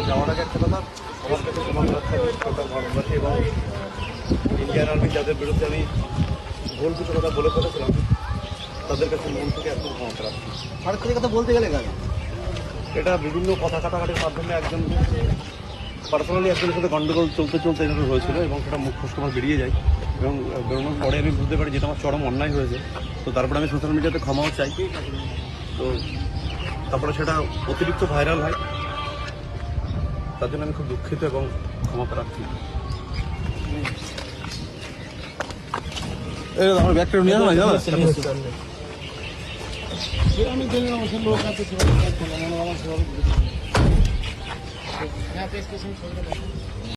যাওয়াটাকে একটা কথা সবার কাছে ক্ষমা করার এবং ইন্ডিয়ান আর্মি যাদের বিরুদ্ধে আমি ভুল কিছু কথা বলে ফেলেছিলাম তাদের কাছে মন থেকে একদম ক্ষমা করা। হঠাৎ করে কথা বলতে গেলে কেন? এটা বিভিন্ন কথা কাটাকাটির মাধ্যমে একজন পার্সোনালি একজনের সাথে গন্ডগোল চলতে চলতে এভাবে হয়েছিল এবং সেটা মুখ ফসকে আমার বেরিয়ে যায় এবং বেরোনোর পরে আমি বুঝতে পারি যেটা আমার চরম অন্যায় হয়েছে। তো তারপরে আমি সোশ্যাল মিডিয়াতে ক্ষমাও চাই। তো তারপরে সেটা অতিরিক্ত ভাইরাল হয়, তার জন্য আমি খুব দুঃখিত এবং ক্ষমা প্রার্থী। আমার ব্যাগটা নিয়ে আসো না জানো? আমি দেখলাম লোক আছে